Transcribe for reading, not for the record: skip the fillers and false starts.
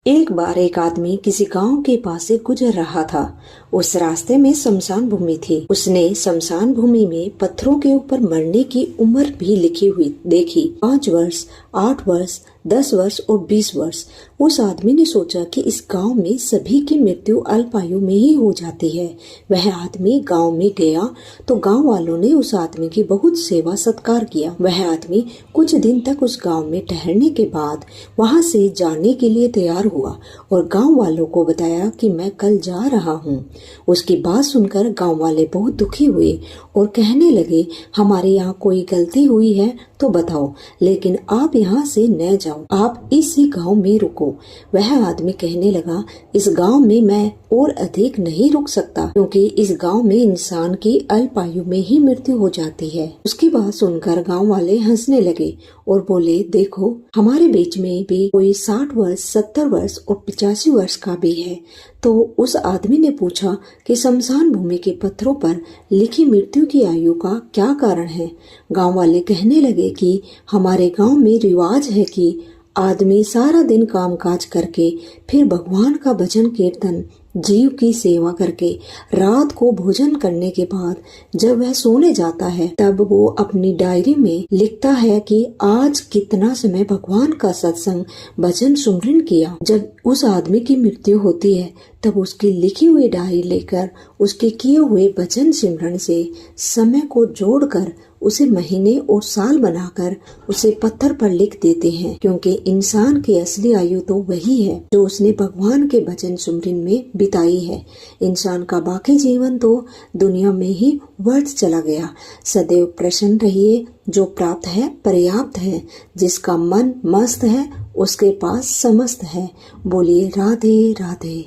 एक बार एक आदमी किसी गांव के पास से गुजर रहा था। उस रास्ते में शमशान भूमि थी। उसने शमशान भूमि में पत्थरों के ऊपर मरने की उम्र भी लिखी हुई देखी। 5 वर्ष, 8 वर्ष, 10 वर्ष और 20 वर्ष। उस आदमी ने सोचा कि इस गांव में सभी की मृत्यु अल्पायु में ही हो जाती है। वह आदमी गांव में गया तो गांव वालों ने उस आदमी की बहुत सेवा सत्कार किया। वह आदमी कुछ दिन तक उस गांव में ठहरने के बाद वहां से जाने के लिए तैयार हुआ और गांव वालों को बताया कि मैं कल जा रहा हूँ। उसकी बात सुनकर गांव वाले बहुत दुखी हुए और कहने लगे, हमारे यहाँ कोई गलती हुई है तो बताओ, लेकिन आप यहाँ से न जाओ, आप इसी गांव में रुको। वह आदमी कहने लगा, इस गांव में मैं और अधिक नहीं रुक सकता, क्योंकि इस गांव में इंसान की अल्पायु में ही मृत्यु हो जाती है। उसकी बात सुनकर गांव वाले हंसने लगे और बोले, देखो हमारे बीच में भी कोई 60 वर्ष, 70 वर्ष और 85 वर्ष का भी है। तो उस आदमी ने पूछा कि शमशान भूमि के पत्थरों पर लिखी मृत्यु की आयु का क्या कारण है। गांव वाले कहने लगे कि हमारे गांव में रिवाज है कि आदमी सारा दिन कामकाज करके फिर भगवान का भजन कीर्तन, जीव की सेवा करके रात को भोजन करने के बाद जब वह सोने जाता है तब वो अपनी डायरी में लिखता है कि आज कितना समय भगवान का सत्संग, भजन, सुमरन किया। जब उस आदमी की मृत्यु होती है तब उसकी लिखी हुई डायरी लेकर उसके किए हुए भजन सिमरन से समय को जोड़कर उसे महीने और साल बनाकर उसे पत्थर पर लिख देते हैं, क्योंकि इंसान की असली आयु तो वही है जो उसने भगवान के भजन सुमरन में बिताई है। इंसान का बाकी जीवन तो दुनिया में ही व्यर्थ चला गया। सदैव प्रसन्न रहिए, जो प्राप्त है पर्याप्त है, जिसका मन मस्त है उसके पास समस्त है। बोलिए राधे राधे।